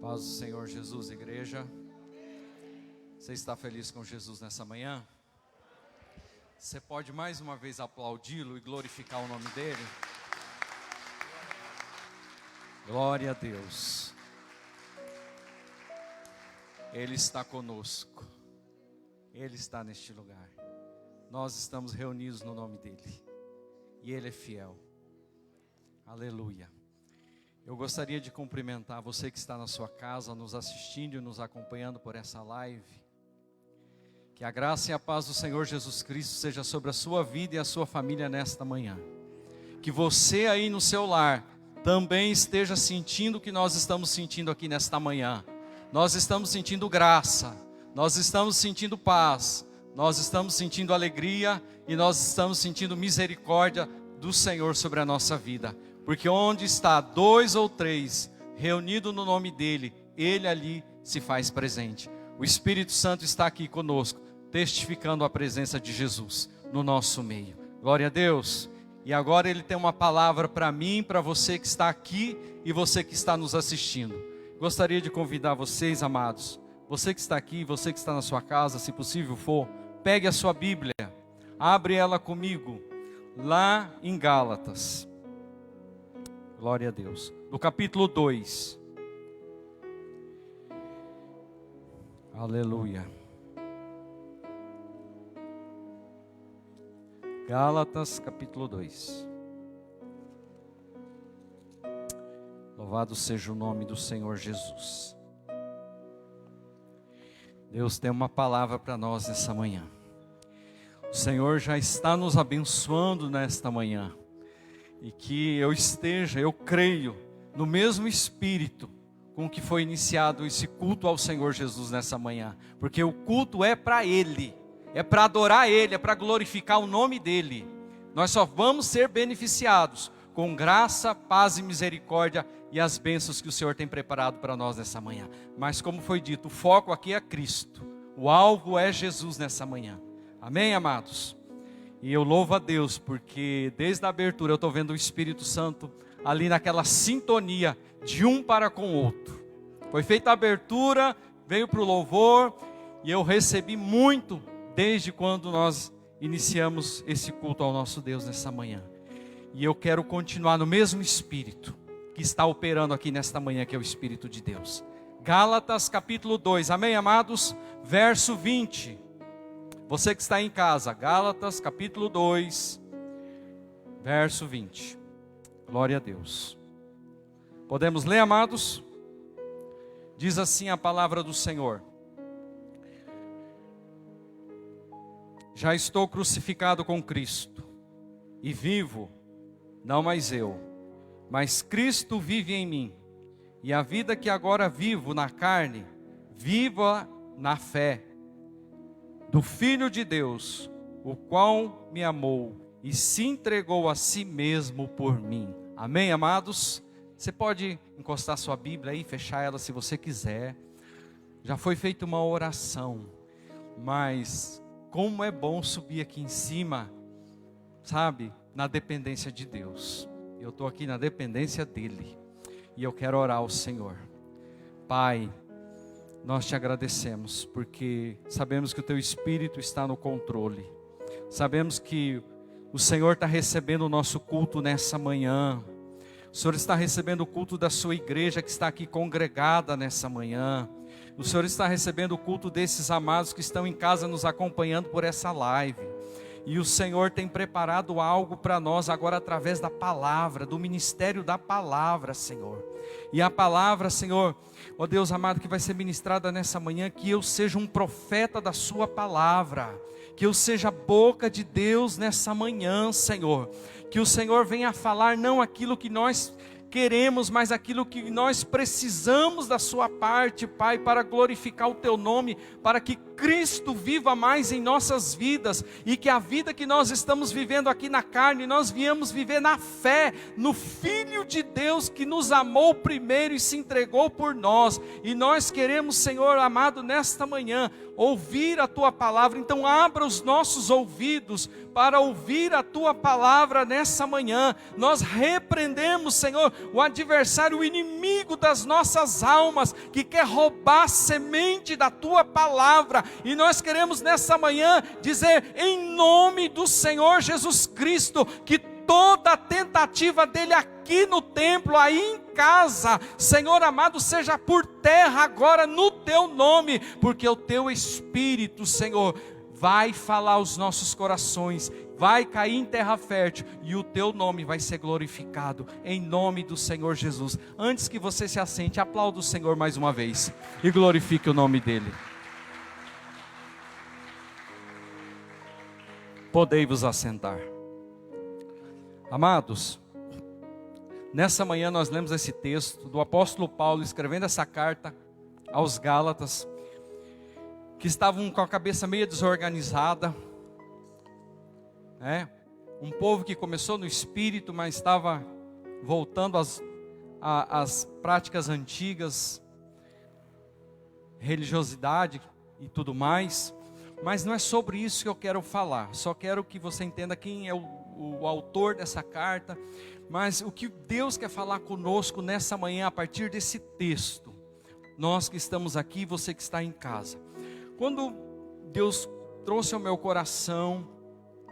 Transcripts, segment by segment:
Paz do Senhor Jesus, igreja. Você está feliz com Jesus nessa manhã? Você pode mais uma vez aplaudi-lo e glorificar o nome dele? Glória a Deus. Ele está conosco. Ele está neste lugar. Nós estamos reunidos no nome dele. E ele é fiel. Aleluia. Eu gostaria de cumprimentar você que está na sua casa, nos assistindo e nos acompanhando por essa live. Que a graça e a paz do Senhor Jesus Cristo seja sobre a sua vida e a sua família nesta manhã. Que você aí no seu lar também esteja sentindo o que nós estamos sentindo aqui nesta manhã. Nós estamos sentindo graça, nós estamos sentindo paz, nós estamos sentindo alegria e nós estamos sentindo misericórdia do Senhor sobre a nossa vida. Porque onde está 2 ou 3 reunidos no nome dele, ele ali se faz presente. O Espírito Santo está aqui conosco, testificando a presença de Jesus no nosso meio. Glória a Deus. E agora ele tem uma palavra para mim, para você que está aqui e você que está nos assistindo. Gostaria de convidar vocês, amados, você que está aqui, você que está na sua casa, se possível for, pegue a sua Bíblia, abre ela comigo, lá em Gálatas. Glória a Deus. No capítulo 2. Aleluia. Gálatas capítulo 2. Louvado seja o nome do Senhor Jesus. Deus tem uma palavra para nós nessa manhã. O Senhor já está nos abençoando nesta manhã. E que eu creio, no mesmo espírito com que foi iniciado esse culto ao Senhor Jesus nessa manhã. Porque o culto é para Ele, é para adorar Ele, é para glorificar o nome dEle. Nós só vamos ser beneficiados com graça, paz e misericórdia e as bênçãos que o Senhor tem preparado para nós nessa manhã. Mas como foi dito, o foco aqui é Cristo, o alvo é Jesus nessa manhã. Amém, amados? E eu louvo a Deus, porque desde a abertura eu estou vendo o Espírito Santo ali naquela sintonia de um para com o outro. Foi feita a abertura, veio para o louvor, e eu recebi muito desde quando nós iniciamos esse culto ao nosso Deus nessa manhã. E eu quero continuar no mesmo Espírito que está operando aqui nesta manhã, que é o Espírito de Deus. Gálatas capítulo 2, amém, amados? Verso 20. Você que está em casa, Gálatas capítulo 2, verso 20. Glória a Deus. Podemos ler, amados? Diz assim a palavra do Senhor: Já estou crucificado com Cristo, e vivo, não mais eu, mas Cristo vive em mim. E a vida que agora vivo na carne, viva na fé do Filho de Deus, o qual me amou e se entregou a si mesmo por mim. Amém, amados? Você pode encostar sua Bíblia aí, fechar ela se você quiser. Já foi feita uma oração, mas como é bom subir aqui em cima, sabe, na dependência de Deus. Eu estou aqui na dependência dEle, e eu quero orar ao Senhor. Pai, nós te agradecemos, porque sabemos que o Teu Espírito está no controle. Sabemos que o Senhor está recebendo o nosso culto nessa manhã. O Senhor está recebendo o culto da sua igreja que está aqui congregada nessa manhã. O Senhor está recebendo o culto desses amados que estão em casa nos acompanhando por essa live. E o Senhor tem preparado algo para nós agora através da palavra, do ministério da palavra, Senhor. E a palavra, Senhor, ó Deus amado, que vai ser ministrada nessa manhã, que eu seja um profeta da sua palavra, que eu seja a boca de Deus nessa manhã, Senhor. Que o Senhor venha falar não aquilo que nós queremos, mas aquilo que nós precisamos da sua parte, Pai, para glorificar o Teu nome, para que Cristo viva mais em nossas vidas, e que a vida que nós estamos vivendo aqui na carne, nós viemos viver na fé, no Filho de Deus que nos amou primeiro e se entregou por nós. E nós queremos, Senhor amado, nesta manhã, ouvir a Tua palavra. Então abra os nossos ouvidos para ouvir a Tua palavra nessa manhã. Nós repreendemos, Senhor, o adversário, o inimigo das nossas almas, que quer roubar a semente da Tua palavra. E nós queremos nessa manhã dizer, em nome do Senhor Jesus Cristo, que toda a tentativa dele aqui no templo, aí em casa, Senhor amado, seja por terra agora no Teu nome, porque o Teu Espírito, Senhor, vai falar aos nossos corações, vai cair em terra fértil e o Teu nome vai ser glorificado, em nome do Senhor Jesus. Antes que você se assente, aplauda o Senhor mais uma vez e glorifique o nome dEle. Podei-vos assentar. Amados, nessa manhã nós lemos esse texto do apóstolo Paulo escrevendo essa carta aos Gálatas, que estavam com a cabeça meio desorganizada, um povo que começou no espírito, mas estava voltando às práticas antigas, religiosidade e tudo mais. Mas não é sobre isso que eu quero falar, só quero que você entenda quem é o autor dessa carta, mas o que Deus quer falar conosco nessa manhã a partir desse texto. Nós que estamos aqui, você que está em casa. Quando Deus trouxe ao meu coração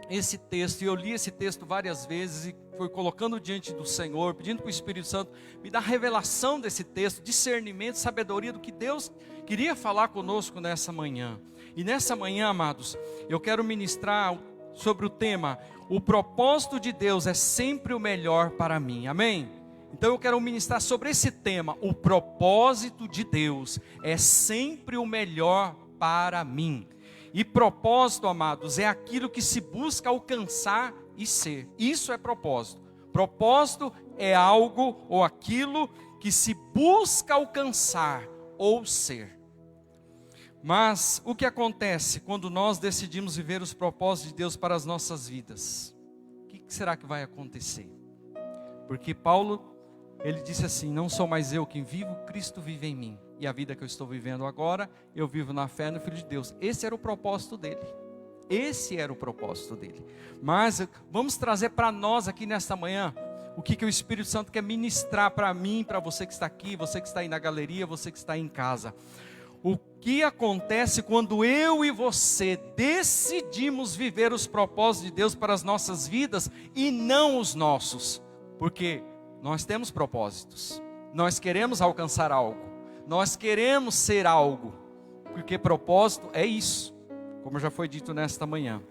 esse texto, e eu li esse texto várias vezes e fui colocando diante do Senhor, pedindo para o Espírito Santo me dar revelação desse texto, discernimento, sabedoria do que Deus queria falar conosco nessa manhã. E nessa manhã, amados, eu quero ministrar sobre o tema: o propósito de Deus é sempre o melhor para mim. Amém? Então eu quero ministrar sobre esse tema: o propósito de Deus é sempre o melhor para mim. E propósito, amados, é aquilo que se busca alcançar e ser. Isso é propósito. Propósito é algo ou aquilo que se busca alcançar ou ser. Mas o que acontece quando nós decidimos viver os propósitos de Deus para as nossas vidas? O que será que vai acontecer? Porque Paulo, ele disse assim: não sou mais eu quem vivo, Cristo vive em mim. E a vida que eu estou vivendo agora, eu vivo na fé no Filho de Deus. Esse era o propósito dele. Esse era o propósito dele. Mas vamos trazer para nós aqui nesta manhã o que o Espírito Santo quer ministrar para mim, para você que está aqui, você que está aí na galeria, você que está aí em casa. O que acontece quando eu e você decidimos viver os propósitos de Deus para as nossas vidas e não os nossos? Porque nós temos propósitos, nós queremos alcançar algo, nós queremos ser algo, porque propósito é isso, como já foi dito nesta manhã.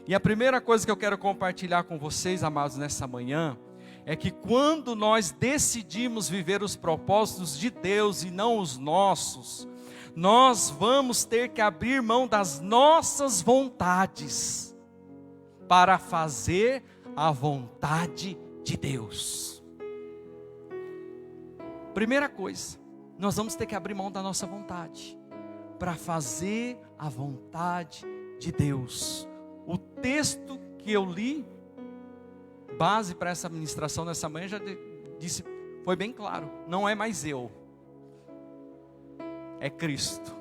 E a primeira coisa que eu quero compartilhar com vocês, amados, nessa manhã, é que quando nós decidimos viver os propósitos de Deus e não os nossos, nós vamos ter que abrir mão das nossas vontades para fazer a vontade de Deus. Primeira coisa, nós vamos ter que abrir mão da nossa vontade para fazer a vontade de Deus. O texto que eu li, base para essa ministração nessa manhã, já disse, foi bem claro, não é mais eu. É Cristo.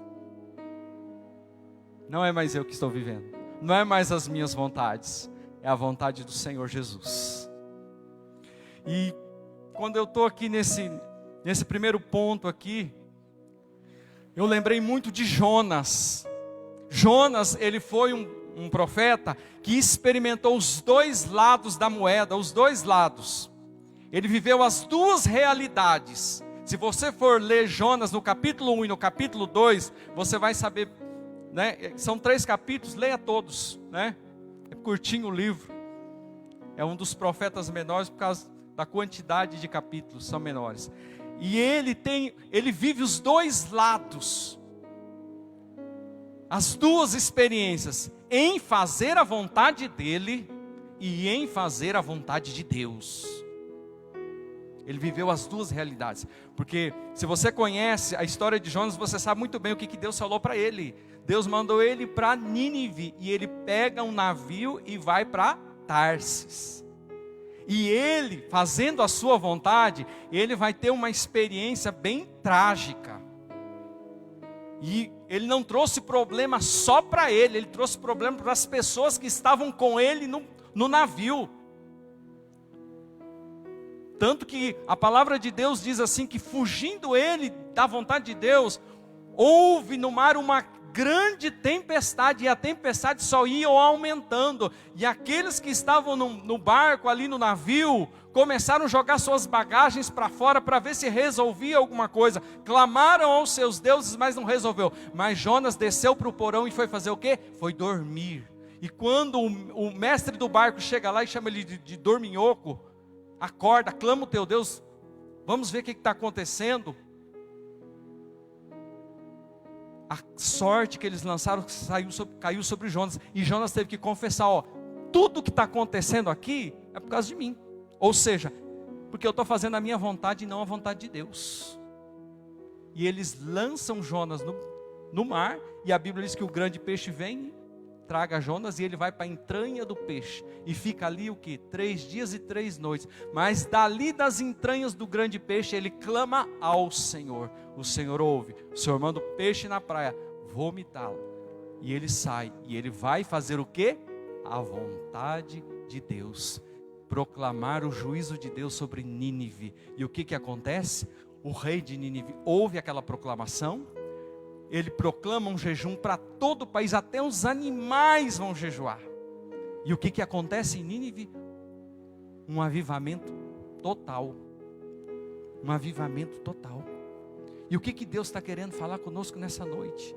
Não é mais eu que estou vivendo. Não é mais as minhas vontades. É a vontade do Senhor Jesus. E quando eu estou aqui nesse primeiro ponto aqui, eu lembrei muito de Jonas. Jonas, ele foi um profeta que experimentou os dois lados da moeda, os dois lados. Ele viveu as duas realidades. Se você for ler Jonas no capítulo 1 e no capítulo 2, você vai saber, né? São 3 capítulos, leia todos, né? É curtinho o livro. É um dos profetas menores por causa da quantidade de capítulos, são menores. E ele vive os dois lados. As duas experiências, em fazer a vontade dele e em fazer a vontade de Deus. Ele viveu as duas realidades. Porque se você conhece a história de Jonas, você sabe muito bem o que Deus falou para ele. Deus mandou ele para Nínive. E ele pega um navio e vai para Tarsis. E ele, fazendo a sua vontade, ele vai ter uma experiência bem trágica. E ele não trouxe problema só para ele, ele trouxe problema para as pessoas que estavam com ele no navio. Tanto que a palavra de Deus diz assim, que fugindo ele da vontade de Deus, houve no mar uma grande tempestade, e a tempestade só ia aumentando, e aqueles que estavam no barco ali no navio, começaram a jogar suas bagagens para fora, para ver se resolvia alguma coisa, clamaram aos seus deuses, mas não resolveu. Mas Jonas desceu para o porão e foi fazer o quê? Foi dormir. E quando o mestre do barco chega lá e chama ele de dorminhoco, acorda, clama o teu Deus, vamos ver o que está acontecendo. A sorte que eles lançaram caiu sobre Jonas. E Jonas teve que confessar, tudo que está acontecendo aqui é por causa de mim. Ou seja, porque eu estou fazendo a minha vontade e não a vontade de Deus. E eles lançam Jonas no mar. E a Bíblia diz que o grande peixe vem, traga Jonas, e ele vai para a entranha do peixe. E fica ali o quê? 3 dias e 3 noites. Mas dali das entranhas do grande peixe, ele clama ao Senhor. O Senhor ouve, o Senhor manda o peixe na praia, vomitá-lo. E ele sai, e ele vai fazer o quê? A vontade de Deus. Proclamar o juízo de Deus sobre Nínive. E o que acontece? O rei de Nínive ouve aquela proclamação. Ele proclama um jejum para todo o país, até os animais vão jejuar. E o que acontece em Nínive? Um avivamento total. Um avivamento total. E o que Deus está querendo falar conosco nessa noite?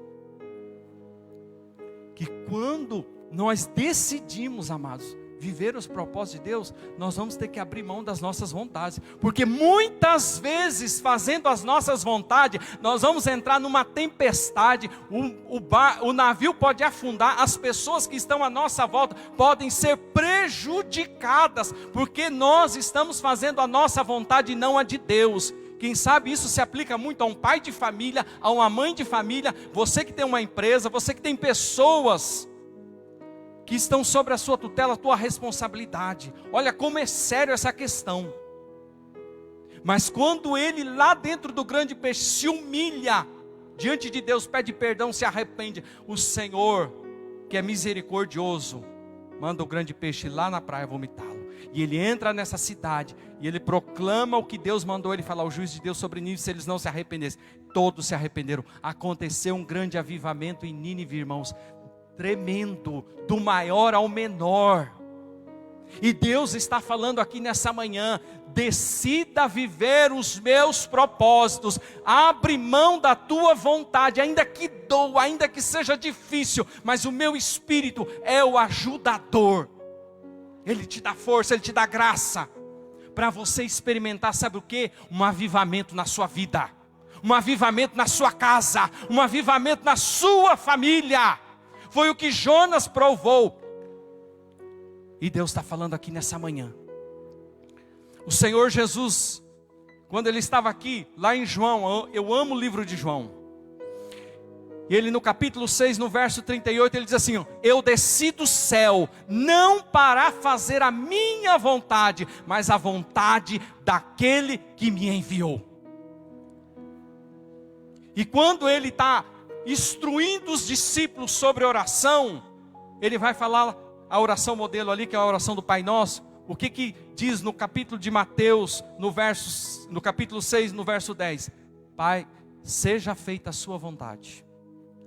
Que quando nós decidimos, amados, viver os propósitos de Deus, nós vamos ter que abrir mão das nossas vontades, porque muitas vezes, fazendo as nossas vontades, nós vamos entrar numa tempestade, o navio pode afundar, as pessoas que estão à nossa volta podem ser prejudicadas, porque nós estamos fazendo a nossa vontade e não a de Deus. Quem sabe isso se aplica muito a um pai de família, a uma mãe de família, você que tem uma empresa, você que tem pessoas que estão sobre a sua tutela, a tua responsabilidade. Olha como é sério essa questão. Mas quando ele lá dentro do grande peixe se humilha diante de Deus, pede perdão, se arrepende, o Senhor, que é misericordioso, manda o grande peixe lá na praia vomitá-lo. E ele entra nessa cidade, e ele proclama o que Deus mandou ele falar, o juízo de Deus sobre Nínive, se eles não se arrependessem. Todos se arrependeram. Aconteceu um grande avivamento em Nínive, irmãos, tremendo, do maior ao menor. E Deus está falando aqui nessa manhã, decida viver os meus propósitos, abre mão da tua vontade, ainda que doa, ainda que seja difícil, mas o meu Espírito é o ajudador. Ele te dá força, Ele te dá graça, para você experimentar, sabe o que? Um avivamento na sua vida, um avivamento na sua casa, um avivamento na sua família. Foi o que Jonas provou. E Deus está falando aqui nessa manhã. O Senhor Jesus, quando Ele estava aqui, lá em João, eu amo o livro de João. E Ele no capítulo 6, no verso 38, Ele diz assim, eu desci do céu, não para fazer a minha vontade, mas a vontade daquele que me enviou. E quando Ele está instruindo os discípulos sobre oração, Ele vai falar a oração modelo ali, que é a oração do Pai Nosso. O que diz no capítulo de Mateus, no capítulo 6, no verso 10? Pai, seja feita a sua vontade,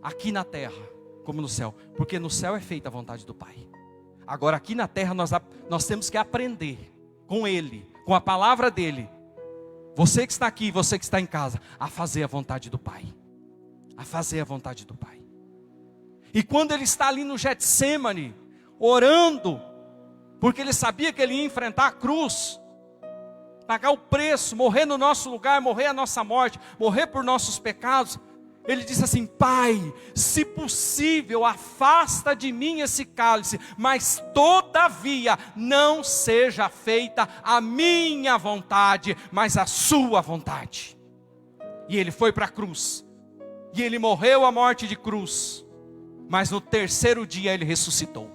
aqui na terra, como no céu. Porque no céu é feita a vontade do Pai. Agora aqui na terra nós temos que aprender com Ele, com a palavra dEle. Você que está aqui, você que está em casa, a fazer a vontade do Pai. A fazer a vontade do Pai. E quando Ele está ali no Getsemane, orando, porque Ele sabia que Ele ia enfrentar a cruz, pagar o preço, morrer no nosso lugar, morrer a nossa morte, morrer por nossos pecados, Ele disse assim, Pai, se possível, afasta de mim esse cálice, mas todavia não seja feita a minha vontade, mas a sua vontade. E Ele foi para a cruz, e Ele morreu a morte de cruz, mas no terceiro dia Ele ressuscitou.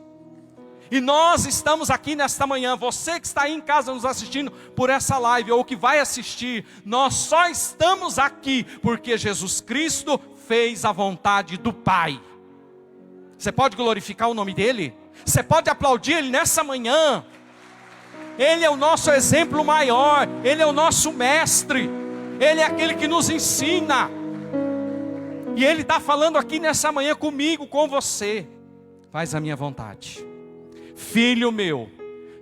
E nós estamos aqui nesta manhã, você que está aí em casa nos assistindo por essa live, ou que vai assistir, nós só estamos aqui porque Jesus Cristo fez a vontade do Pai. Você pode glorificar o nome dEle? Você pode aplaudir Ele nessa manhã? Ele é o nosso exemplo maior, Ele é o nosso mestre, Ele é aquele que nos ensina. E Ele está falando aqui nessa manhã comigo, com você. Faz a minha vontade. Filho meu,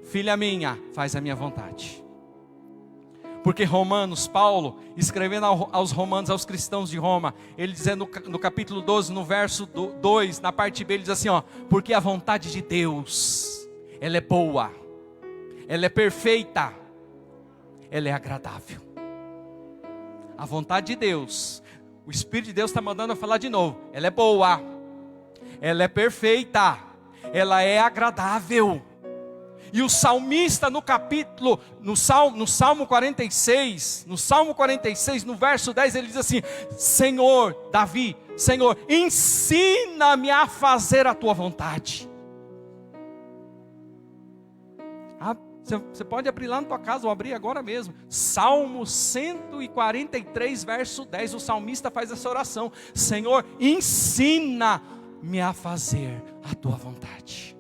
filha minha, faz a minha vontade. Porque Romanos, Paulo, escrevendo aos romanos, aos cristãos de Roma, ele dizendo no capítulo 12, no verso 2, na parte B, ele diz assim, ó: porque a vontade de Deus, ela é boa, ela é perfeita, ela é agradável. A vontade de Deus, o Espírito de Deus está mandando eu falar de novo, ela é boa, ela é perfeita, ela é agradável. E o salmista no Salmo 46, no verso 10, ele diz assim: Senhor, Davi, Senhor, ensina-me a fazer a tua vontade. Você pode abrir lá na tua casa, ou abrir agora mesmo. Salmo 143, verso 10, o salmista faz essa oração: Senhor, ensina-me a fazer a tua vontade.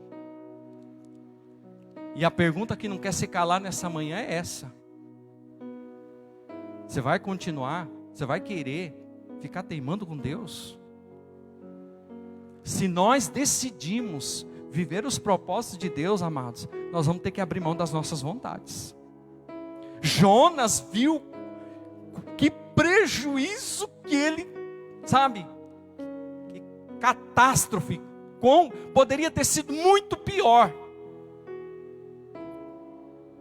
E a pergunta que não quer se calar nessa manhã é essa: você vai continuar? Você vai querer ficar teimando com Deus? Se nós decidimos viver os propósitos de Deus, amados, nós vamos ter que abrir mão das nossas vontades. Jonas viu que prejuízo que ele, sabe, que catástrofe, poderia ter sido muito pior.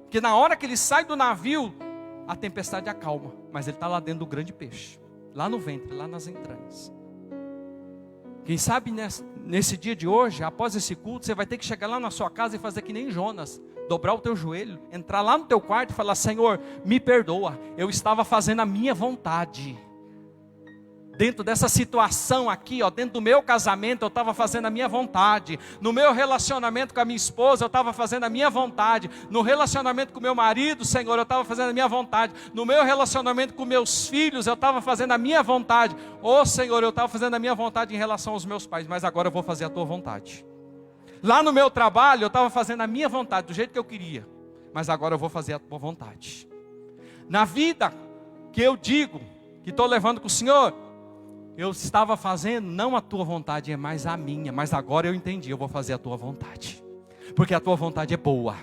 Porque na hora que ele sai do navio, a tempestade acalma, mas ele está lá dentro do grande peixe, lá no ventre, lá nas entranhas. Quem sabe nesse dia de hoje, após esse culto, você vai ter que chegar lá na sua casa e fazer que nem Jonas, dobrar o teu joelho, entrar lá no teu quarto e falar: Senhor, me perdoa, eu estava fazendo a minha vontade. Dentro dessa situação aqui, ó, dentro do meu casamento, eu estava fazendo a minha vontade. No meu relacionamento com a minha esposa, eu estava fazendo a minha vontade. No relacionamento com o meu marido, Senhor, eu estava fazendo a minha vontade. No meu relacionamento com meus filhos, eu estava fazendo a minha vontade. Ô Senhor, eu estava fazendo a minha vontade em relação aos meus pais, mas agora eu vou fazer a tua vontade. Lá no meu trabalho, eu estava fazendo a minha vontade, do jeito que eu queria, mas agora eu vou fazer a tua vontade. Na vida que eu digo, que estou levando com o Senhor, eu estava fazendo não a tua vontade, é mais a minha. Mas agora eu entendi, eu vou fazer a tua vontade. Porque a tua vontade é boa.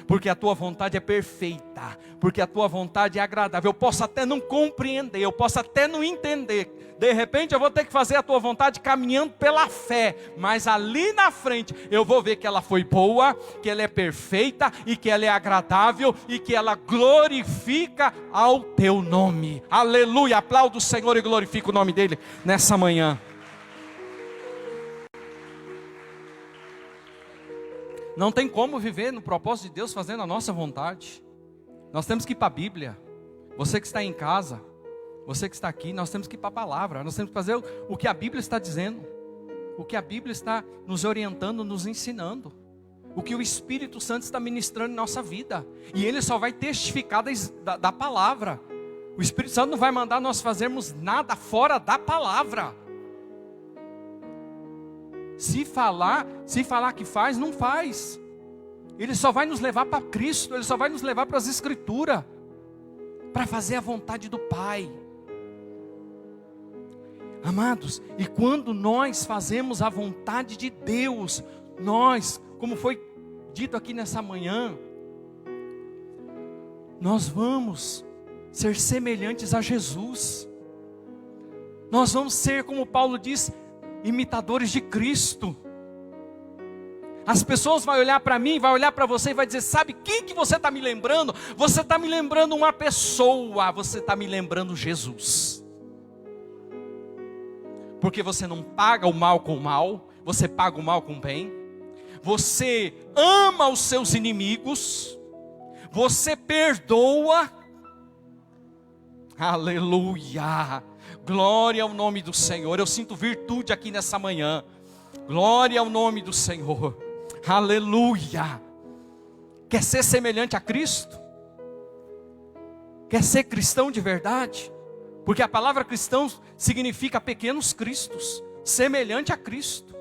Porque a tua vontade é perfeita. Porque a tua vontade é agradável. Eu posso até não compreender, eu posso até não entender. De repente eu vou ter que fazer a tua vontade caminhando pela fé. Mas ali na frente eu vou ver que ela foi boa, que ela é perfeita e que ela é agradável e que ela glorifica ao teu nome. Aleluia, aplauda o Senhor e glorifica o nome dele nessa manhã. Não tem como viver no propósito de Deus fazendo a nossa vontade. Nós temos que ir para a Bíblia. Você que está em casa, você que está aqui, nós temos que ir para a palavra. Nós temos que fazer o que a Bíblia está dizendo, o que a Bíblia está nos orientando, nos ensinando, o que o Espírito Santo está ministrando em nossa vida. E ele só vai testificar da palavra. O Espírito Santo não vai mandar nós fazermos nada fora da palavra. Se falar que faz, não faz. Ele só vai nos levar para Cristo, ele só vai nos levar para as Escrituras, para fazer a vontade do Pai. Amados, e quando nós fazemos a vontade de Deus, nós, como foi dito aqui nessa manhã, nós vamos ser semelhantes a Jesus. Nós vamos ser, como Paulo diz, imitadores de Cristo. As pessoas vão olhar para mim, vai olhar para você e vai dizer: sabe quem que você está me lembrando? Você está me lembrando uma pessoa, você está me lembrando Jesus. Porque você não paga o mal com o mal, você paga o mal com o bem. Você ama os seus inimigos, você perdoa. Aleluia, glória ao nome do Senhor. Eu sinto virtude aqui nessa manhã. Glória ao nome do Senhor. Aleluia! Quer ser semelhante a Cristo? Quer ser cristão de verdade? Porque a palavra cristão significa pequenos cristos, semelhante a Cristo.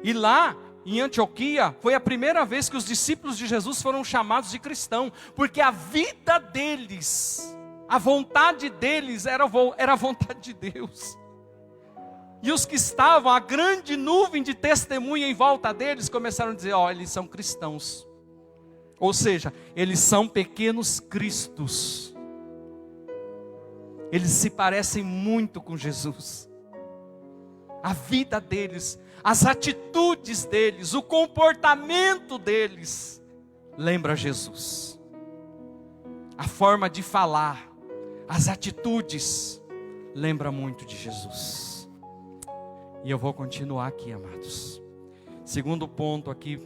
E lá em Antioquia foi a primeira vez que os discípulos de Jesus foram chamados de cristão, porque a vida deles, a vontade deles era a vontade de Deus. E os que estavam, a grande nuvem de testemunha em volta deles, começaram a dizer: ó, eles são cristãos. Ou seja, eles são pequenos cristos. Eles se parecem muito com Jesus. A vida deles, as atitudes deles, o comportamento deles, lembra Jesus. A forma de falar, as atitudes, lembra muito de Jesus. E eu vou continuar aqui, amados. Segundo ponto aqui,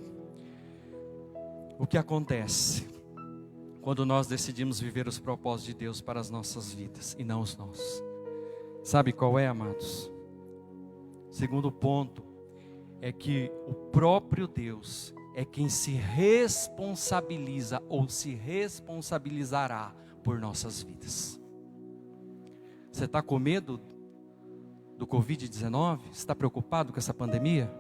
o que acontece quando nós decidimos viver os propósitos de Deus para as nossas vidas e não os nossos? Sabe qual é, amados? Segundo ponto é que o próprio Deus é quem se responsabiliza ou se responsabilizará por nossas vidas. Você está com medo do Covid-19? Você está preocupado com essa pandemia?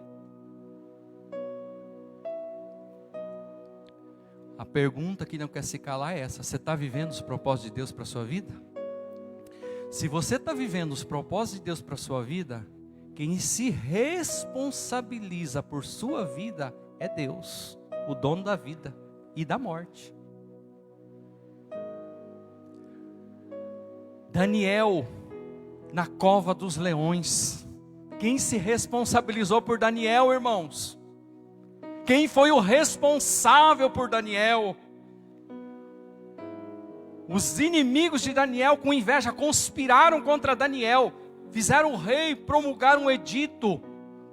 A pergunta que não quer se calar é essa: você está vivendo os propósitos de Deus para a sua vida? Se você está vivendo os propósitos de Deus para a sua vida, quem se responsabiliza por sua vida é Deus, o dono da vida e da morte. Daniel, na cova dos leões, quem se responsabilizou por Daniel, irmãos? Quem foi o responsável por Daniel? Os inimigos de Daniel, com inveja, conspiraram contra Daniel. Fizeram o rei promulgar um edito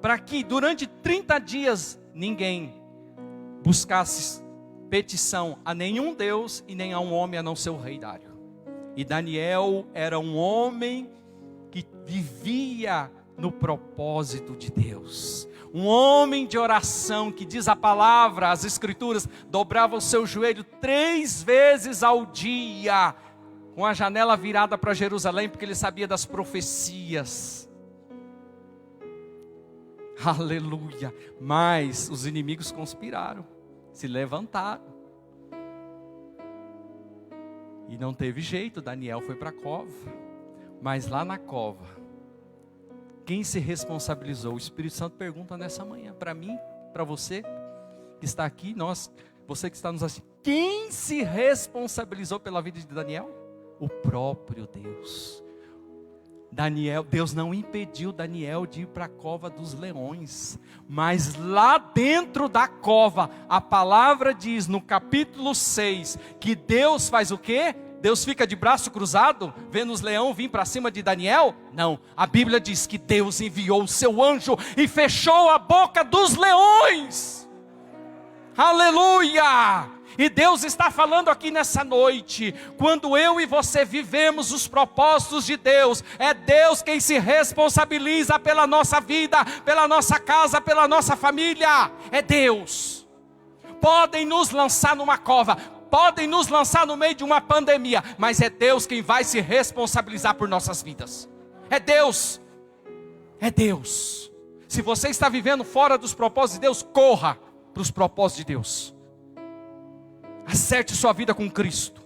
para que durante 30 dias ninguém buscasse petição a nenhum Deus e nem a um homem a não ser o rei Dário. E Daniel era um homem que vivia no propósito de Deus. Um homem de oração que, diz a palavra, as escrituras, dobrava o seu joelho 3 vezes ao dia, com a janela virada para Jerusalém, porque ele sabia das profecias. Aleluia! Mas os inimigos conspiraram, se levantaram. E não teve jeito, Daniel foi para a cova. Mas lá na cova, quem se responsabilizou? O Espírito Santo pergunta nessa manhã, para mim, para você que está aqui, você que está nos assistindo. Quem se responsabilizou pela vida de Daniel? O próprio Deus. Deus não impediu Daniel de ir para a cova dos leões, mas lá dentro da cova, a palavra diz no capítulo 6, que Deus faz o quê? Deus fica de braço cruzado, vendo os leões vir para cima de Daniel? Não, a Bíblia diz que Deus enviou o seu anjo e fechou a boca dos leões. Aleluia! E Deus está falando aqui nessa noite, quando eu e você vivemos os propósitos de Deus, é Deus quem se responsabiliza pela nossa vida, pela nossa casa, pela nossa família, é Deus. Podem nos lançar numa cova, podem nos lançar no meio de uma pandemia, mas é Deus quem vai se responsabilizar por nossas vidas. É Deus, é Deus. Se você está vivendo fora dos propósitos de Deus, corra para os propósitos de Deus. Acerte sua vida com Cristo.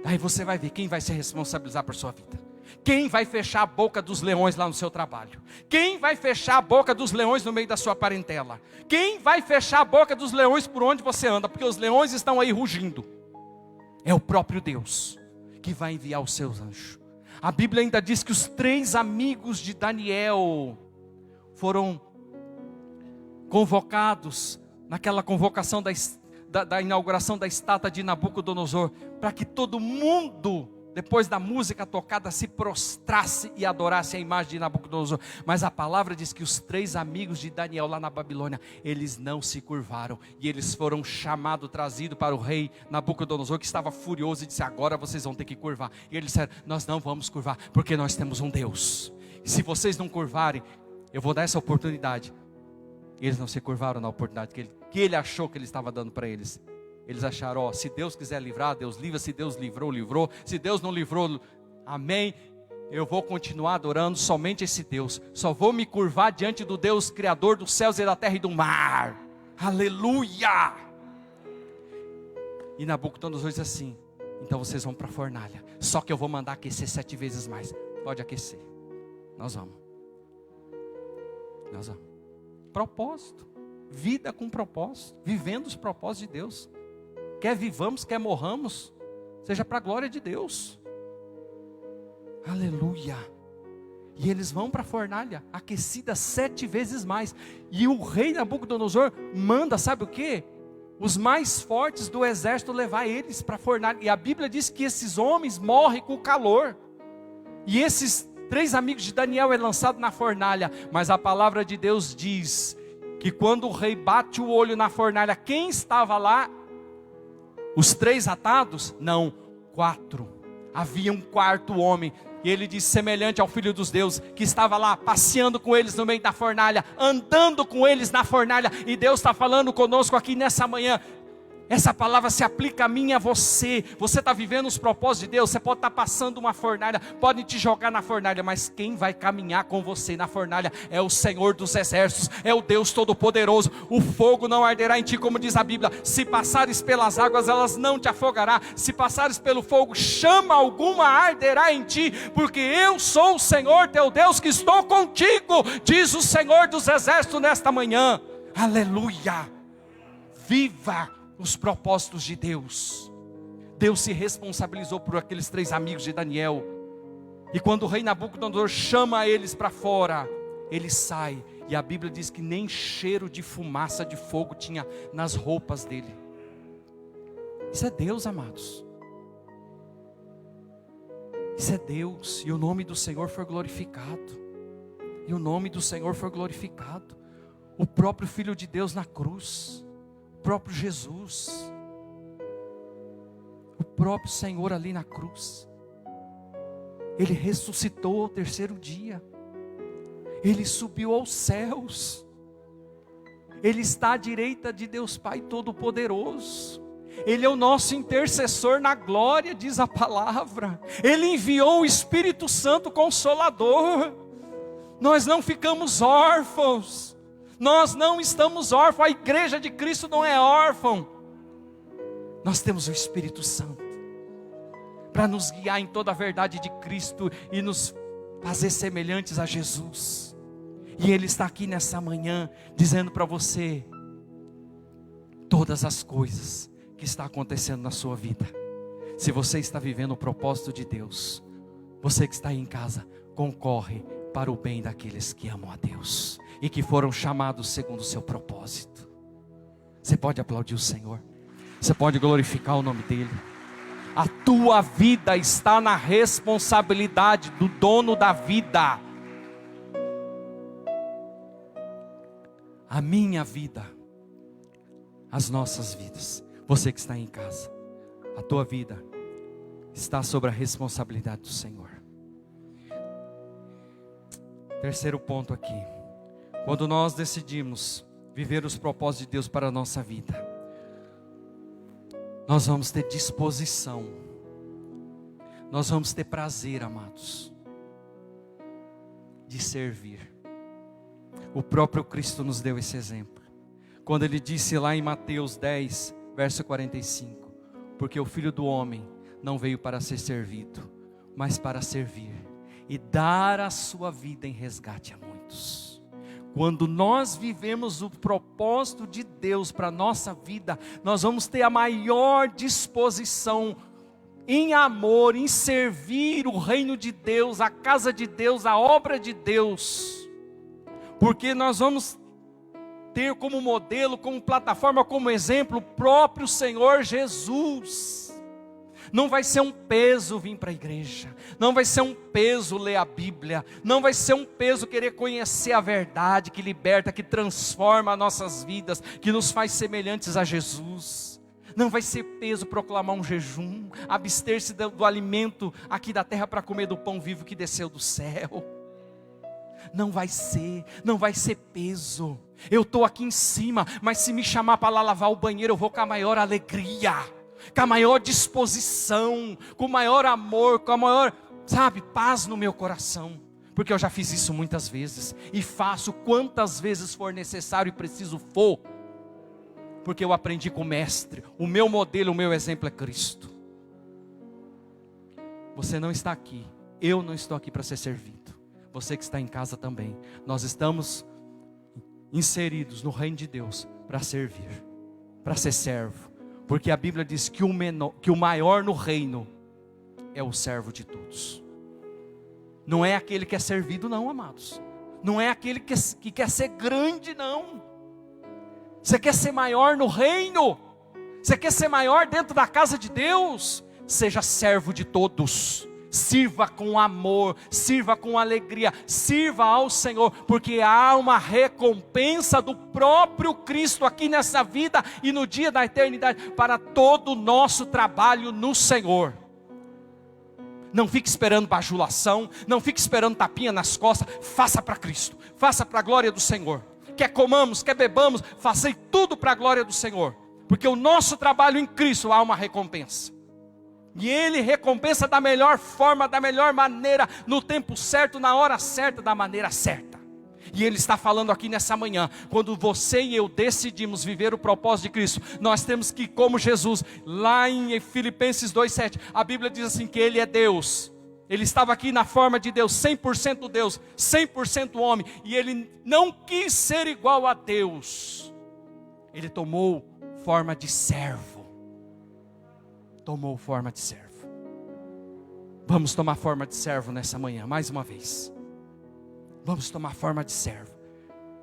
Aí você vai ver quem vai se responsabilizar por sua vida. Quem vai fechar a boca dos leões lá no seu trabalho? Quem vai fechar a boca dos leões no meio da sua parentela? Quem vai fechar a boca dos leões por onde você anda? Porque os leões estão aí rugindo. É o próprio Deus que vai enviar os seus anjos. A Bíblia ainda diz que os 3 amigos de Daniel foram convocados naquela convocação da inauguração da estátua de Nabucodonosor, para que todo mundo, depois da música tocada, se prostrasse e adorasse a imagem de Nabucodonosor. Mas a palavra diz que os 3 amigos de Daniel lá na Babilônia, eles não se curvaram, e eles foram chamados, trazidos para o rei Nabucodonosor, que estava furioso, e disse: agora vocês vão ter que curvar. E eles disseram: nós não vamos curvar, porque nós temos um Deus. E se vocês não curvarem, eu vou dar essa oportunidade. E eles não se curvaram na oportunidade que ele achou que ele estava dando para eles. Eles acharam, se Deus quiser livrar, Deus livra. Se Deus livrou, livrou. Se Deus não livrou, amém. Eu vou continuar adorando somente esse Deus. Só vou me curvar diante do Deus Criador dos céus e da terra e do mar. Aleluia! E Nabucodonosor diz assim: então vocês vão para a fornalha. Só que eu vou mandar aquecer 7 vezes mais. Pode aquecer. Nós vamos. Propósito. Vida com propósito. Vivendo os propósitos de Deus. Quer vivamos, quer morramos, seja para a glória de Deus. Aleluia. E eles vão para a fornalha, aquecida 7 vezes mais. E o rei Nabucodonosor manda, sabe o que? Os mais fortes do exército levar eles para a fornalha. E a Bíblia diz que esses homens morrem com o calor. E esses 3 amigos de Daniel é lançado na fornalha. Mas a palavra de Deus diz que quando o rei bate o olho na fornalha, quem estava lá? Os 3 atados? Não, 4. Havia um 4º homem. E ele diz, semelhante ao Filho dos Deuses, que estava lá passeando com eles no meio da fornalha, andando com eles na fornalha. E Deus está falando conosco aqui nessa manhã. Essa palavra se aplica a mim e a você. Você está vivendo os propósitos de Deus. Você pode estar passando uma fornalha, podem te jogar na fornalha, mas quem vai caminhar com você na fornalha é o Senhor dos exércitos, é o Deus Todo-Poderoso. O fogo não arderá em ti, como diz a Bíblia. Se passares pelas águas, elas não te afogará. Se passares pelo fogo, chama alguma arderá em ti, porque eu sou o Senhor teu Deus que estou contigo, diz o Senhor dos exércitos nesta manhã. Aleluia. Viva os propósitos de Deus. Deus se responsabilizou por aqueles 3 amigos de Daniel. E quando o rei Nabucodonosor chama eles para fora, ele sai. E a Bíblia diz que nem cheiro de fumaça de fogo tinha nas roupas dele. Isso é Deus, amados. Isso é Deus. E o nome do Senhor foi glorificado. E o nome do Senhor foi glorificado. O próprio Filho de Deus na cruz. O próprio Jesus, o próprio Senhor ali na cruz, Ele ressuscitou ao 3º dia, Ele subiu aos céus, Ele está à direita de Deus Pai Todo-Poderoso, Ele é o nosso intercessor na glória, diz a palavra, Ele enviou o Espírito Santo Consolador, nós não ficamos órfãos, nós não estamos órfãos, a igreja de Cristo não é órfã. Nós temos o Espírito Santo para nos guiar em toda a verdade de Cristo e nos fazer semelhantes a Jesus. E Ele está aqui nessa manhã dizendo para você todas as coisas que está acontecendo na sua vida. Se você está vivendo o propósito de Deus, você que está aí em casa, concorre para o bem daqueles que amam a Deus e que foram chamados segundo o seu propósito. Você pode aplaudir o Senhor, você pode glorificar o nome dEle. A tua vida está na responsabilidade do dono da vida. A minha vida, as nossas vidas. Você que está em casa, a tua vida está sob a responsabilidade do Senhor. 3º ponto aqui. Quando nós decidimos viver os propósitos de Deus para a nossa vida, nós vamos ter disposição, nós vamos ter prazer, amados, de servir. O próprio Cristo nos deu esse exemplo, quando Ele disse lá em Mateus 10, verso 45, porque o Filho do Homem não veio para ser servido, mas para servir, e dar a sua vida em resgate a muitos. Quando nós vivemos o propósito de Deus para a nossa vida, nós vamos ter a maior disposição em amor, em servir o reino de Deus, a casa de Deus, a obra de Deus. Porque nós vamos ter como modelo, como plataforma, como exemplo, o próprio Senhor Jesus. Não vai ser um peso vir para a igreja, não vai ser um peso ler a Bíblia, não vai ser um peso querer conhecer a verdade que liberta, que transforma nossas vidas, que nos faz semelhantes a Jesus. Não vai ser peso proclamar um jejum, abster-se do alimento aqui da terra para comer do pão vivo que desceu do céu. Não vai ser peso. Eu estou aqui em cima, mas se me chamar para lá lavar o banheiro, eu vou com a maior alegria, com a maior disposição, com o maior amor, com a maior, paz no meu coração. Porque eu já fiz isso muitas vezes, e faço quantas vezes for necessário e preciso for. Porque eu aprendi com o mestre, o meu modelo, o meu exemplo é Cristo. Você não está aqui, eu não estou aqui para ser servido. Você que está em casa também. Nós estamos inseridos no reino de Deus para servir, para ser servo. Porque a Bíblia diz que o maior no reino é o servo de todos. Não é aquele que é servido não, amados. Não é aquele que quer ser grande não. Você quer ser maior no reino? Você quer ser maior dentro da casa de Deus? Seja servo de todos. Sirva com amor, sirva com alegria, sirva ao Senhor, porque há uma recompensa do próprio Cristo aqui nessa vida e no dia da eternidade para todo o nosso trabalho no Senhor. Não fique esperando bajulação, não fique esperando tapinha nas costas, faça para Cristo, faça para a glória do Senhor. Quer comamos, quer bebamos, façam tudo para a glória do Senhor, porque o nosso trabalho em Cristo há uma recompensa. E Ele recompensa da melhor forma, da melhor maneira, no tempo certo, na hora certa, da maneira certa. E Ele está falando aqui nessa manhã, quando você e eu decidimos viver o propósito de Cristo, nós temos que, como Jesus, lá em Filipenses 2,7, a Bíblia diz assim que Ele é Deus. Ele estava aqui na forma de Deus, 100% Deus, 100% homem, e Ele não quis ser igual a Deus. Ele tomou forma de servo. Tomou forma de servo. Vamos tomar forma de servo nessa manhã, mais uma vez. Vamos tomar forma de servo.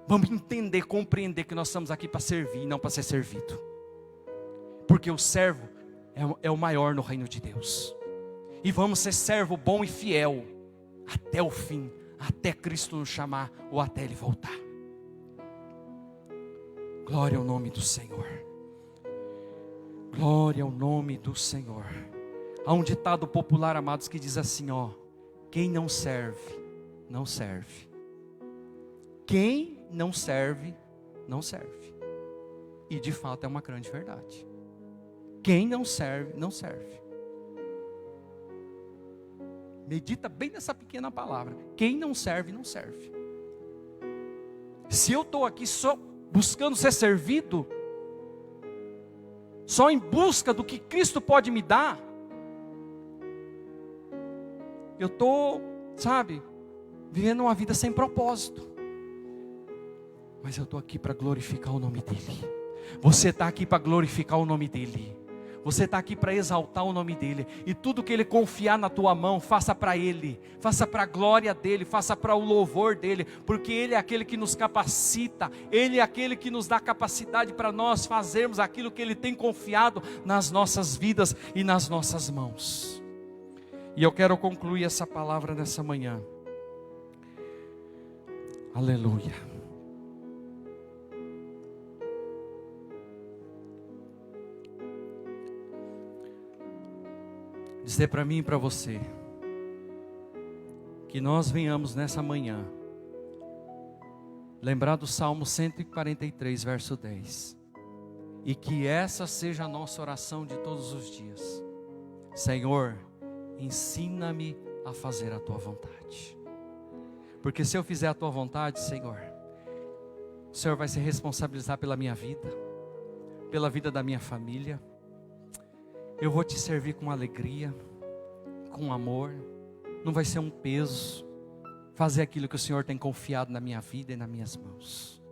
Vamos entender, compreender que nós estamos aqui para servir e não para ser servido. Porque o servo é o maior no reino de Deus. E vamos ser servo bom e fiel até o fim, até Cristo nos chamar ou até Ele voltar. Glória ao nome do Senhor. Glória ao nome do Senhor. Há um ditado popular, amados, que diz assim, quem não serve, não serve. Quem não serve, não serve. E de fato é uma grande verdade. Quem não serve, não serve. Medita bem nessa pequena palavra. Quem não serve, não serve. Se eu estou aqui só buscando ser servido, só em busca do que Cristo pode me dar, eu estou, vivendo uma vida sem propósito. Mas eu estou aqui para glorificar o nome dEle. Você está aqui para glorificar o nome dEle. Você está aqui para exaltar o nome dEle. E tudo que Ele confiar na tua mão, faça para Ele. Faça para a glória dEle, faça para o louvor dEle. Porque Ele é aquele que nos capacita. Ele é aquele que nos dá capacidade para nós fazermos aquilo que Ele tem confiado nas nossas vidas e nas nossas mãos. E eu quero concluir essa palavra nessa manhã. Aleluia. Dizer para mim e para você, que nós venhamos nessa manhã, lembrar do Salmo 143, verso 10, e que essa seja a nossa oração de todos os dias. Senhor, ensina-me a fazer a Tua vontade, porque se eu fizer a Tua vontade, Senhor, o Senhor vai se responsabilizar pela minha vida, pela vida da minha família. Eu vou te servir com alegria, com amor. Não vai ser um peso fazer aquilo que o Senhor tem confiado na minha vida e nas minhas mãos.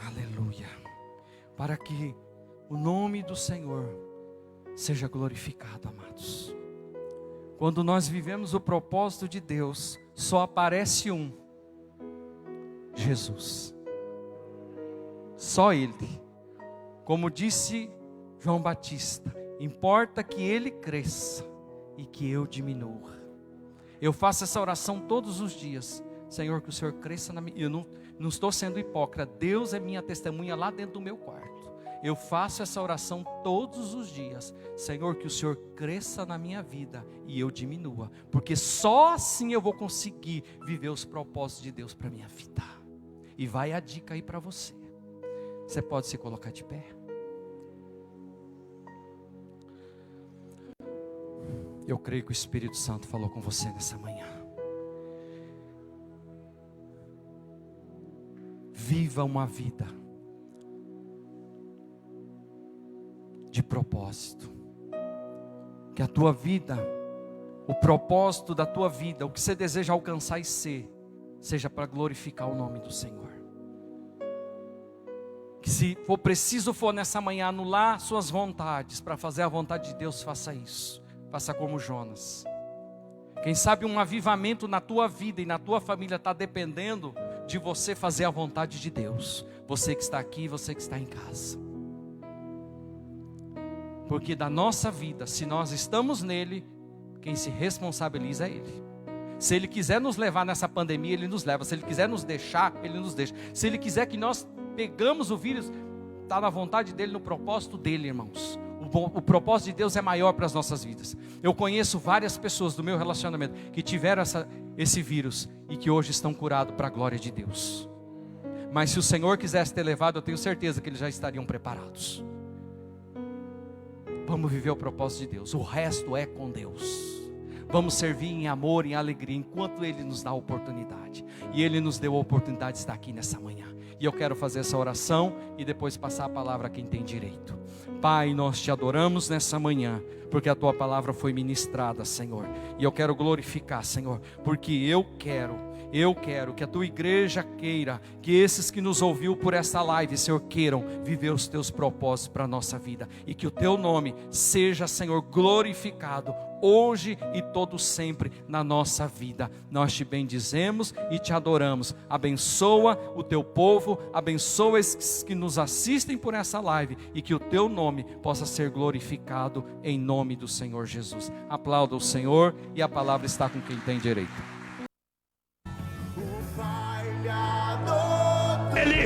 Aleluia. Para que o nome do Senhor seja glorificado, amados. Quando nós vivemos o propósito de Deus, só aparece um: Jesus. Só Ele. Como disse João Batista, importa que Ele cresça e que eu diminua. Eu faço essa oração todos os dias. Senhor, que o Senhor cresça na minha... Eu não estou sendo hipócrita. Deus é minha testemunha lá dentro do meu quarto. eu faço essa oração todos os dias. Senhor, que o Senhor cresça na minha vida e eu diminua, porque só assim eu vou conseguir viver os propósitos de Deus para minha vida. E vai a dica aí para você. Você pode se colocar de pé. Eu creio que o Espírito Santo falou com você nessa manhã. Viva uma vida de propósito. Que a tua vida, o propósito da tua vida, o que você deseja alcançar e ser, seja para glorificar o nome do Senhor. Que se for preciso nessa manhã anular suas vontades para fazer a vontade de Deus, faça isso. Faça como Jonas. Quem sabe um avivamento na tua vida e na tua família está dependendo de você fazer a vontade de Deus. Você que está aqui, você que está em casa. Porque da nossa vida, se nós estamos nele, quem se responsabiliza é Ele. Se Ele quiser nos levar nessa pandemia, Ele nos leva. Se Ele quiser nos deixar, Ele nos deixa. Se Ele quiser que nós pegamos o vírus, está na vontade dEle, no propósito dEle, irmãos. O propósito de Deus é maior para as nossas vidas. Eu conheço várias pessoas do meu relacionamento que tiveram esse vírus e que hoje estão curados para a glória de Deus. Mas se o Senhor quisesse ter levado, eu tenho certeza que eles já estariam preparados. Vamos viver o propósito de Deus. O resto é com Deus. Vamos servir em amor, em alegria, enquanto Ele nos dá a oportunidade. E Ele nos deu a oportunidade de estar aqui nessa manhã. E eu quero fazer essa oração e depois passar a palavra a quem tem direito. Pai, nós te adoramos nessa manhã, porque a tua palavra foi ministrada, Senhor. E eu quero glorificar, Senhor, porque eu quero que a tua igreja queira, que esses que nos ouviu por essa live, Senhor, queiram viver os teus propósitos para a nossa vida. E que o teu nome seja, Senhor, glorificado hoje e todo sempre na nossa vida. Nós te bendizemos e te adoramos. Abençoa o teu povo, abençoa esses que nos assistem por essa live e que o teu nome possa ser glorificado em nome do Senhor Jesus. Aplauda o Senhor e a palavra está com quem tem direito.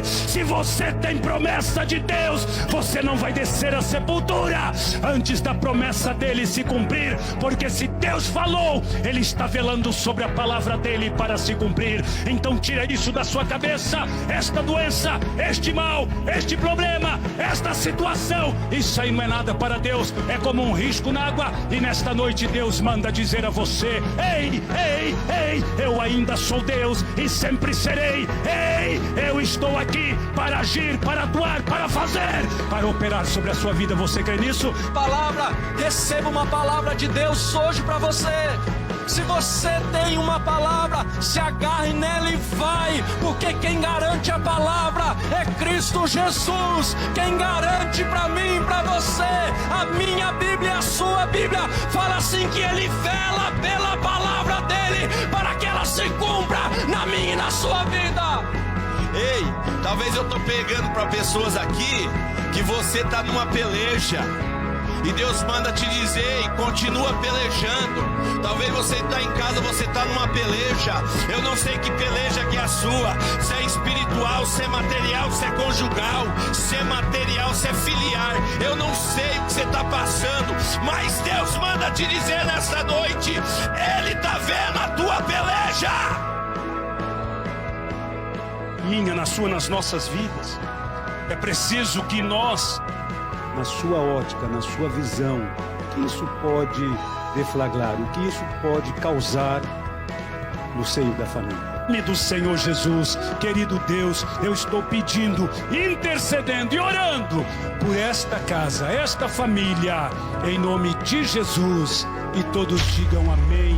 Se você tem promessa de Deus, você não vai descer à sepultura antes da promessa dele se cumprir, porque se Deus falou, Ele está velando sobre a palavra dele para se cumprir. Então tira isso da sua cabeça, esta doença, este mal, este problema, esta situação, isso aí não é nada para Deus, é como um risco na água. E nesta noite Deus manda dizer a você: ei, ei, ei, eu ainda sou Deus e sempre serei. Ei, eu estou aqui para agir, para atuar, para fazer, para operar sobre a sua vida. Você crê nisso? Palavra, receba uma palavra de Deus hoje para você. Se você tem uma palavra, se agarre nela e vai, porque quem garante a palavra é Cristo Jesus. Quem garante para mim e para você, a minha Bíblia, a sua Bíblia, fala assim que Ele vela pela palavra dEle, para que ela se cumpra na minha e na sua vida. Ei, talvez eu tô pegando para pessoas aqui que você tá numa peleja e Deus manda te dizer: continua pelejando. Talvez você está em casa, você está numa peleja. Eu não sei que peleja que é a sua, se é espiritual, se é material, se é conjugal, se é material, se é filiar. Eu não sei o que você está passando, mas Deus manda te dizer nessa noite: Ele está vendo a tua peleja. Minha, na sua, nas nossas vidas. É preciso que nós, na sua ótica, na sua visão, o que isso pode deflagrar, o que isso pode causar no seio da família. Em nome do Senhor Jesus, querido Deus, eu estou pedindo, intercedendo e orando por esta casa, esta família, em nome de Jesus, e todos digam amém.